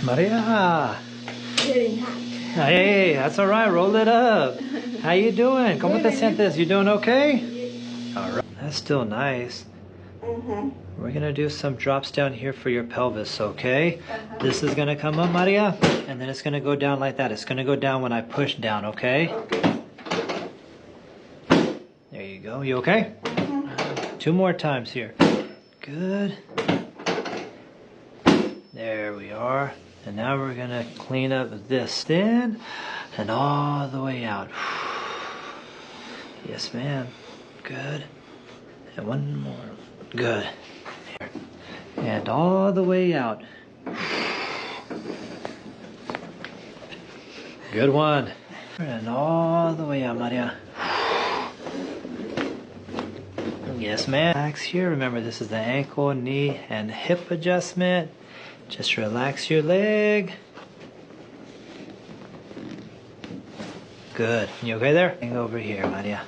Maria. Getting hot. Hey, that's all right. Roll it up. How you doing? ¿Cómo te sientes? You doing okay? All right. That's still nice. We're going to do some drops down here for your pelvis, okay? This is going to come up, Maria, and then it's going to go down like that. It's going to go down when I push down, okay? There you go. You okay? 2 more times here. Good. There we are. And now we're going to clean up this in and all the way out. Yes, ma'am. Good. And one more. Good. And all the way out. Good one. And all the way out, Maria. Yes, ma'am. Relax here. Remember, this is the ankle, knee, and hip adjustment. Just relax your leg. Good. You okay there? Hang over here, Maria.